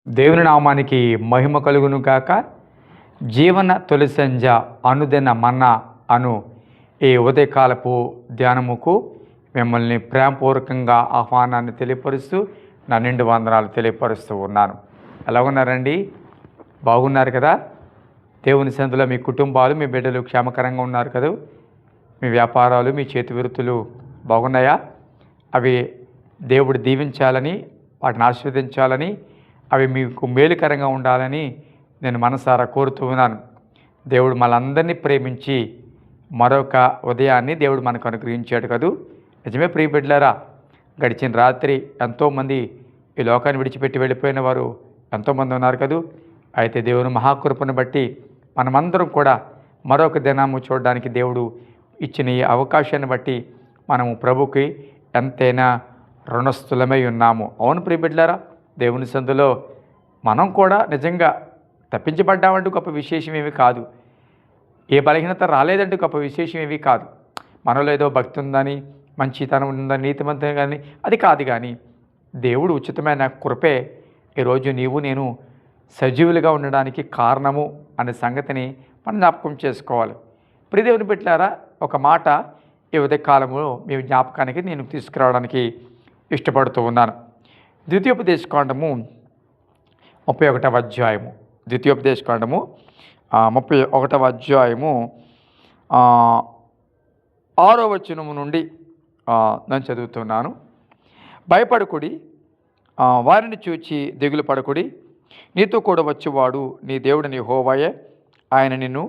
దేవుని నామానికి మహిమ కలుగును గాక. జీవన తొలి సంధ్య అనుదిన మన్నా అను ఈ ఉదయకాలపు ధ్యానముకు మిమ్మల్ని ప్రేమపూర్వకంగా ఆహ్వానాన్ని తెలియపరుస్తూ నా నిండు వందనాలు తెలియపరుస్తూ ఉన్నాను. ఎలా ఉన్నారండి? బాగున్నారు కదా? దేవుని సందులో మీ కుటుంబాలు, మీ బిడ్డలు క్షేమకరంగా ఉన్నారు కదా? మీ వ్యాపారాలు, మీ చేతి వృత్తులు బాగున్నాయా? అవి దేవుడు దీవించాలని, వాటిని ఆశీర్వదించాలని, అవి మీకు మేలుకరంగా ఉండాలని నేను మనసారా కోరుతూ ఉన్నాను. దేవుడు మనందరినీ ప్రేమించి మరొక ఉదయాన్ని దేవుడు మనకు అనుగ్రహించాడు కదూ. నిజమే ప్రియ బిడ్డలారా, గడిచిన రాత్రి ఎంతోమంది ఈ లోకాన్ని విడిచిపెట్టి వెళ్ళిపోయిన వారు ఎంతోమంది ఉన్నారు కదూ. అయితే దేవుని మహాకృపను బట్టి మనమందరం కూడా మరొక దినము చూడడానికి దేవుడు ఇచ్చిన ఈ అవకాశాన్ని బట్టి మనము ప్రభుకి ఎంతైనా రుణస్థులమై ఉన్నాము. అవును ప్రియ బిడ్డలారా, దేవుని సందులో మనం కూడా నిజంగా తప్పించబడ్డామంటూ గొప్ప విశేషం ఏమీ కాదు. ఏ బలహీనత రాలేదంటూ గొప్ప విశేషం ఏమీ కాదు. మనలో ఏదో భక్తి ఉందని, మంచితనం ఉందని, నీతిమంతం కానీ అది కాదు. కానీ దేవుడు ఉచితమైన కృపే ఈరోజు నీవు నేను సజీవులుగా ఉండడానికి కారణము అనే సంగతిని మనం జ్ఞాపకం చేసుకోవాలి. ప్రియదేవుని బిడ్డలారా, ఒక మాట ఈ ఉదయకాలంలో మీ జ్ఞాపకానికి నేను తీసుకురావడానికి ఇష్టపడుతూ ఉన్నాను. ద్వితీయోపదేశకాండము 31వ అధ్యాయము. ద్వితీయోపదేశకాండము 31వ అధ్యాయము 6వ వచనము నుండి నేను చదువుతున్నాను. భయపడకుడి, వారిని చూచి దిగులు పడకుడి. నీతో కూడా వచ్చేవాడు నీ దేవుడిని యెహోవాయే. ఆయన నిన్ను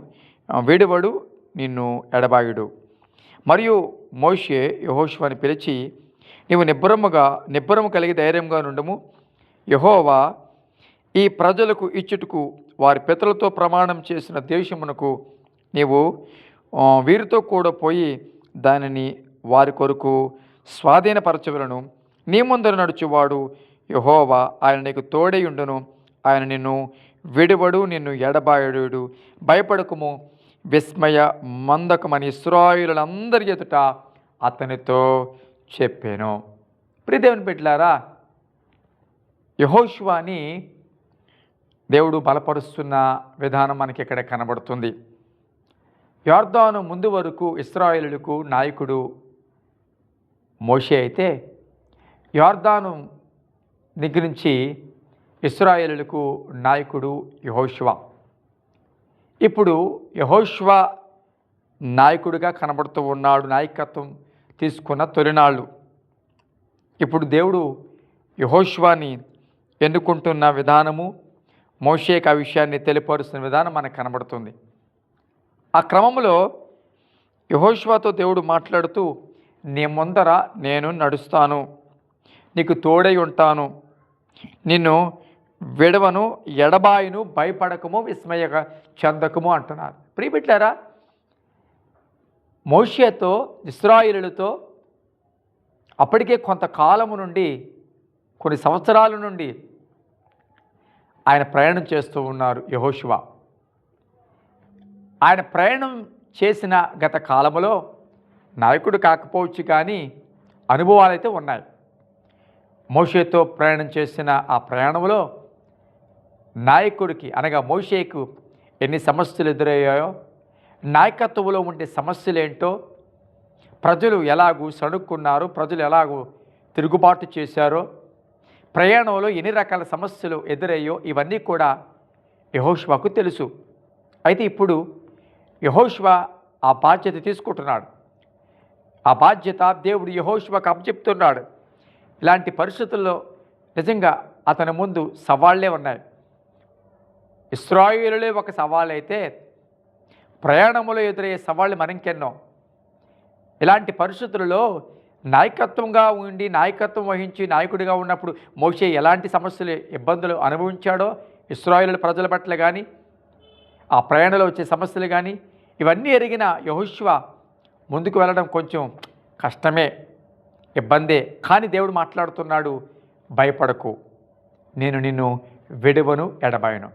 విడువడు, నిన్ను ఎడబాయుడు. మరియు మోషే యెహోషువని పిలిచి, నీవు నిబ్బరము కలిగి ధైర్యంగా నుండము. యెహోవా ఈ ప్రజలకు ఇచ్చుటకు వారి పితరులతో ప్రమాణం చేసిన దేశమునకు నీవు వీరితో కూడా పోయి దానిని వారి కొరకు స్వాధీనపరచవలను. నీ ముందర నడుచువాడు యెహోవా, ఆయన నీకు తోడై ఉండును. ఆయన నిన్ను విడువడు, నిన్ను ఎడబాయుడు. భయపడకము, విస్మయ మందకమని ఇశ్రాయేలులందరి ఎదుట అతనితో చెప్పాను. ప్రియదేవుని బిడ్డలారా, యెహోషువని దేవుడు బలపరుస్తున్న విధానం మనకి ఇక్కడ కనబడుతుంది. యొర్దాను ముందు వరకు ఇశ్రాయేలులకు నాయకుడు మోషే అయితే, యొర్దాను దగ్గర నుంచి ఇశ్రాయేలులకు నాయకుడు యెహోషువ. ఇప్పుడు యెహోషువ నాయకుడిగా కనబడుతూ ఉన్నాడు. నాయకత్వం తీసుకున్న తొలినాళ్ళు. ఇప్పుడు దేవుడు యెహోషువని ఎన్నుకుంటున్న విధానము, మోషేకి ఆ విషయాన్ని తెలియపరుస్తున్న విధానం మనకు కనబడుతుంది. ఆ క్రమంలో యెహోషువతో దేవుడు మాట్లాడుతూ, నీ ముందర నేను నడుస్తాను, నీకు తోడై ఉంటాను, నిన్ను విడవను, ఎడబాయును, భయపడకము, విస్మయ చెందకము అంటున్నారు. ప్రియబిడ్డలారా, మోషేతో ఇశ్రాయేలులతో అప్పటికే కొంతకాలము నుండి, కొన్ని సంవత్సరాల నుండి ఆయన ప్రయాణం చేస్తూ ఉన్నారు యెహోషువ. ఆయన ప్రయాణం చేసిన గత కాలంలో నాయకుడు కాకపోవచ్చు, కానీ అనుభవాలు అయితే ఉన్నాయి. మోషేతో ప్రయాణం చేసిన ఆ ప్రయాణంలో నాయకుడికి అనగా మోషేకు ఎన్ని సమస్యలు ఎదురయ్యాయో, నాయకత్వంలో ఉండే సమస్యలు ఏంటో, ప్రజలు ఎలాగూ సణుక్కున్నారో, ప్రజలు ఎలాగూ తిరుగుబాటు చేశారో, ప్రయాణంలో ఎన్ని రకాల సమస్యలు ఎదురయ్యో, ఇవన్నీ కూడా యెహోషువకు తెలుసు. అయితే ఇప్పుడు యెహోషువ ఆ బాధ్యత తీసుకుంటున్నాడు. ఆ బాధ్యత దేవుడు యెహోషువకు అప్పచెప్తున్నాడు. ఇలాంటి పరిస్థితుల్లో నిజంగా అతని ముందు సవాళ్లే ఉన్నాయి. ఇశ్రాయేలులే ఒక సవాల్ అయితే, ప్రయాణంలో ఎదురయ్యే సవాళ్ళు మరింకెన్నో. ఇలాంటి పరిస్థితులలో నాయకత్వంగా ఉండి, నాయకత్వం వహించి నాయకుడిగా ఉన్నప్పుడు మోషే ఎలాంటి సమస్యలు, ఇబ్బందులు అనుభవించాడో ఇశ్రాయేలు ప్రజల పట్ల కానీ, ఆ ప్రయాణంలో వచ్చే సమస్యలు కానీ, ఇవన్నీ ఎరిగిన యెహోషువ ముందుకు వెళ్ళడం కొంచెం కష్టమే, ఇబ్బందే. కానీ దేవుడు మాట్లాడుతున్నాడు, భయపడకు, నేను నిన్ను విడువను, ఎడబాయను.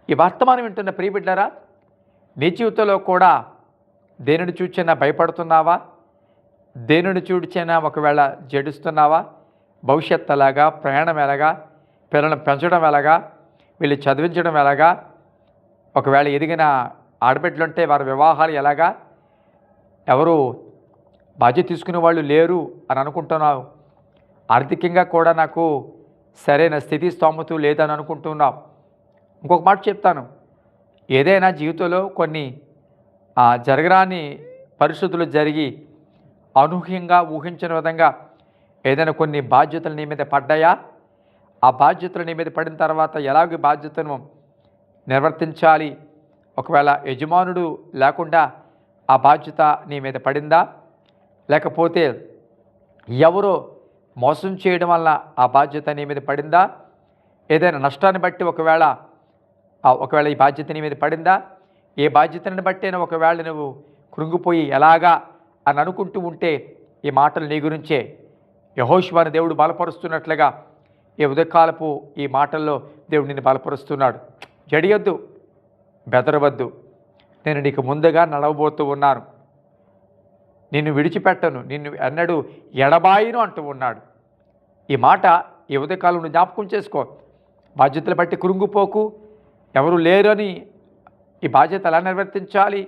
ఈ వర్తమానం వింటున్న ప్రియబిడ్డలారా, నీ జీవితంలో కూడా దేనిని చూచినా భయపడుతున్నావా? దేనిని చూచినా ఒకవేళ జడుస్తున్నావా? భవిష్యత్తు ఎలాగా, ప్రయాణం ఎలాగా, పిల్లలను పెంచడం ఎలాగా, వీళ్ళు చదివించడం ఎలాగా, ఒకవేళ ఎదిగిన ఆడబిడ్డలుంటే వారి వివాహాలు ఎలాగా, ఎవరు బాధ్యత తీసుకునే వాళ్ళు లేరు అని అనుకుంటున్నావు. ఆర్థికంగా కూడా నాకు సరైన స్థితి స్తోమత లేదని అనుకుంటున్నావు. ఇంకొక మాట చెప్తాను, ఏదైనా జీవితంలో కొన్ని జరగరాని పరిస్థితులు జరిగి అనూహ్యంగా ఊహించిన విధంగా ఏదైనా కొన్ని బాధ్యతలు నీ మీద పడ్డాయా? ఆ బాధ్యతలు నీ మీద పడిన తర్వాత ఎలాగ బాధ్యతను నిర్వర్తించాలి? ఒకవేళ యజమానుడు లేకుండా ఆ బాధ్యత నీ మీద పడిందా? లేకపోతే ఎవరో మోసం చేయడం వల్ల ఆ బాధ్యత నీ మీద పడిందా? ఏదైనా నష్టాన్ని బట్టి ఒకవేళ ఈ బాధ్యత నీ మీద పడిందా? ఏ బాధ్యతను బట్టైనా ఒకవేళ నువ్వు కృంగిపోయి ఎలాగా అని అనుకుంటూ ఉంటే ఈ మాటలు నీ గురించే. యెహోషువను దేవుడు బలపరుస్తున్నట్లుగా ఈ ఉదయకాలపు ఈ మాటల్లో దేవుడు నిన్ను బలపరుస్తున్నాడు. జడియొద్దు, బెదరవద్దు, నేను నీకు ముందుగా నడవబోతూ ఉన్నాను, నిన్ను విడిచిపెట్టను, నిన్ను ఎన్నడూ ఎడబాయిను అంటూ ఉన్నాడు. ఈ మాట ఈ ఉదయకాలంలో జ్ఞాపకం చేసుకో. బాధ్యతలు బట్టి కృంగిపోకు. ఎవరు లేరు అని ఈ బాధ్యత ఎలా నిర్వర్తించాలి,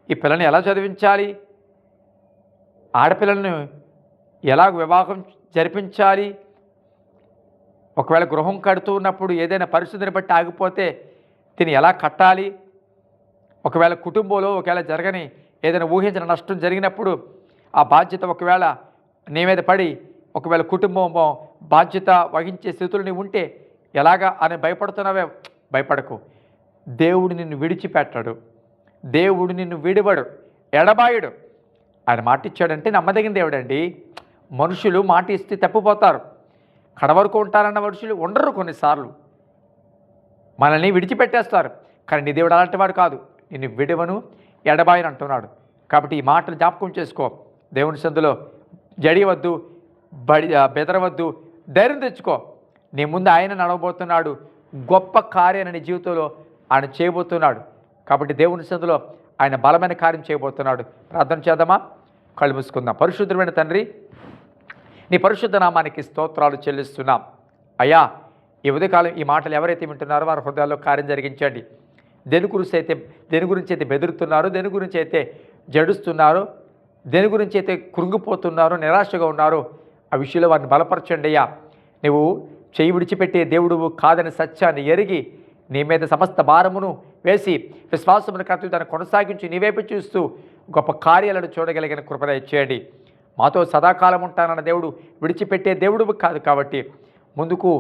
ఈ పిల్లని ఎలా చదివించాలి, ఆడపిల్లలను ఎలా వివాహం జరిపించాలి, ఒకవేళ గృహం కడుతూ ఉన్నప్పుడు ఏదైనా పరిస్థితిని బట్టి ఆగిపోతే దీన్ని ఎలా కట్టాలి, ఒకవేళ కుటుంబంలో ఒకవేళ జరగని ఏదైనా ఊహించిన నష్టం జరిగినప్పుడు ఆ బాధ్యత ఒకవేళ నీ మీద పడి ఒకవేళ కుటుంబం బాధ్యత వహించే స్థితులు నీవు ఉంటే ఎలాగా అని భయపడుతున్నావే, భయపడకు. దేవుడు నిన్ను విడిచిపెట్టడు, దేవుడు నిన్ను విడివడు, ఎడబాయుడు. ఆయన మాట ఇచ్చాడంటే నమ్మదగిన దేవుడండి. మనుషులు మాట ఇస్తే తప్పిపోతారు, కడవరకు ఉంటారన్న మనుషులు ఉండరు. కొన్నిసార్లు మనల్ని విడిచిపెట్టేస్తారు, కానీ నీ దేవుడు అలాంటి వాడు కాదు. నిన్ను విడివను ఎడబాయని అంటున్నాడు. కాబట్టి ఈ మాటలు జ్ఞాపకం చేసుకో. దేవుని సందులో జడియవద్దు, బెదరవద్దు, ధైర్యం తెచ్చుకో. నీ ముందు ఆయన నడవబోతున్నాడు, గొప్ప కార్యాన్ని నీ జీవితంలో ఆయన చేయబోతున్నాడు. కాబట్టి దేవుని సందులో ఆయన బలమైన కార్యం చేయబోతున్నాడు. ప్రార్థన చేద్దామా? కళ్ళు మూసుకుందాం. పరిశుద్ధమైన తండ్రి, నీ పరిశుద్ధ నామానికి స్తోత్రాలు చెల్లిస్తున్నాం. అయ్యా, ఈ ఉదయకాలం ఈ మాటలు ఎవరైతే వింటున్నారో వారి హృదయాల్లో కార్యం జరిగించండి. దేని గురించి అయితే బెదురుతున్నారో, దేని గురించి అయితే జడుస్తున్నారో, దేని గురించి అయితే కృంగిపోతున్నారో, నిరాశగా ఉన్నారో ఆ విషయంలో వారిని బలపరచండి. అయ్యా, నువ్వు చేయి విడిచిపెట్టే దేవుడు కాదని సత్యాన్ని ఎరిగి నీ మీద సమస్త భారమును వేసి విశ్వాసమును కర్తవ్యం దాన్ని కొనసాగించి నీ వైపు చూస్తూ గొప్ప కార్యాలను చూడగలిగిన కృప దయచేయండి. మాతో సదాకాలం ఉంటానన్న దేవుడు విడిచిపెట్టే దేవుడు కాదు. కాబట్టి ముందుకు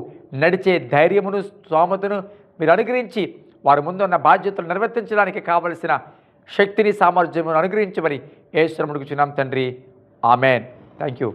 నడిచే ధైర్యమును స్తోమతను మీరు అనుగ్రహించి వారి ముందున్న బాధ్యతలు నిర్వర్తించడానికి కావలసిన శక్తిని సామర్థ్యమును అనుగ్రహించమని యేసు నామమున అడుగుచున్నాం తండ్రి. ఆమెన్. Thank you.